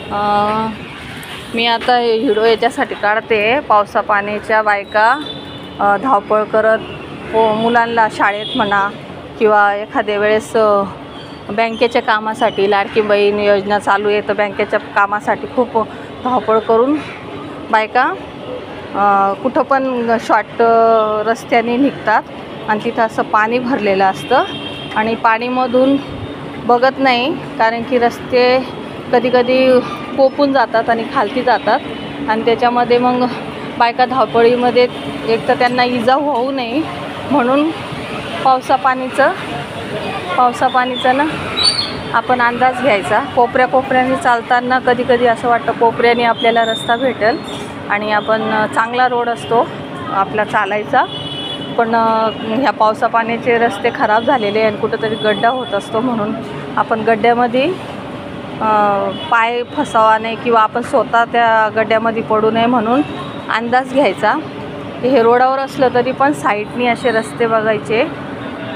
मी आता हे व्हिडिओ याच्यासाठी काढते, पावसा पाण्याच्या बायका धावपळ करत मुलांना शाळेत म्हणा किंवा एखाद्या वेळेस बँकेच्या कामासाठी, लाडकी बहीण योजना चालू आहे तर बँकेच्या कामासाठी खूप धावपळ करून बायका कुठं पण शॉर्ट रस्त्याने निघतात आणि तिथं असं पाणी भरलेलं असतं आणि पाणीमधून बघत नाही, कारण की रस्ते कधी कधी कोपून जातात आणि खालती जातात आणि त्याच्यामध्ये मग बायका धावपळीमध्ये एक तर त्यांना इजा होऊ नये म्हणून पावसा पाणीचा ना आपण अंदाज घ्यायचा। कोपऱ्याने चालताना कधी कधी असं वाटतं कोपऱ्याने आपल्याला रस्ता भेटेल आणि आपण चांगला रोड असतो आपला चालायचा, पण ह्या पावसा पाण्याचे रस्ते खराब झालेले आणि कुठंतरी गड्डा होत असतो म्हणून आपण गड्ड्यामध्ये पाय फसावा नाही किंवा आपण स्वतः त्या गड्ड्यामध्ये पडू नये म्हणून अंदाज घ्यायचा। हे रोडावर असलं तरी पण साईडनी असे रस्ते बघायचे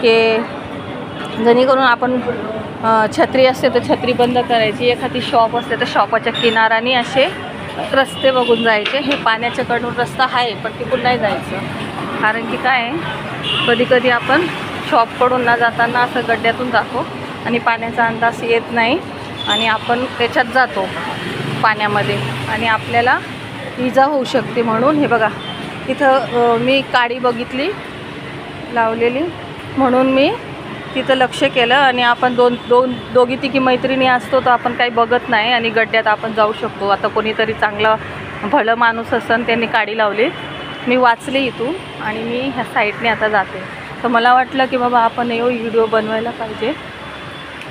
की जेणेकरून आपण छत्री असते तर छत्री बंद करायची, एखादी शॉप असते तर शॉपाच्या किनाराने असे रस्ते बघून जायचे। हे पाण्याच्या कडून रस्ता आहे पण तिकडून नाही जायचं, कारण की काय कधी कधी आपण शॉपकडून न जाताना असं गड्ड्यातून जातो आणि पाण्याचा अंदाज येत नाही आणि आपण त्याच्यात जातो पाण्यामध्ये आणि आपल्याला इजा होऊ शकते। म्हणून हे बघा इथं मी काडी बघितली लावलेली म्हणून मी तिथं लक्ष केलं आणि आपण दोघी तिघी मैत्रिणी असतो तर आपण काही बघत नाही आणि गड्ड्यात आपण जाऊ शकतो। आता कोणीतरी चांगलं भलं माणूस असन त्यांनी काडी लावली, मी वाचले इथून आणि मी ह्या साईडने आता जाते। तर मला वाटलं की बाबा आपण व्हिडिओ बनवायला पाहिजे,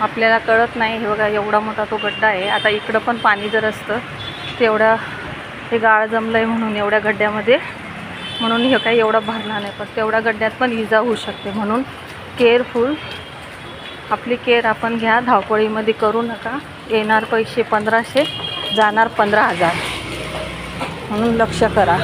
आपल्याला कळत नाही। हे बघा एवढा मोठा तो गड्डा आहे। आता इकडं पण पाणी जर असतं तेवढा हे गाळ जमलं आहे म्हणून एवढ्या गड्ड्यामध्ये, म्हणून हे काही एवढा भरणार नाही, पण तेवढ्या गड्ड्यात पण इजा होऊ शकते। म्हणून केअरफुल आपली केअर आपण घ्या, धावपळीमध्ये करू नका। येणार पैसे 1500, जाणार 15,000 म्हणून लक्ष करा।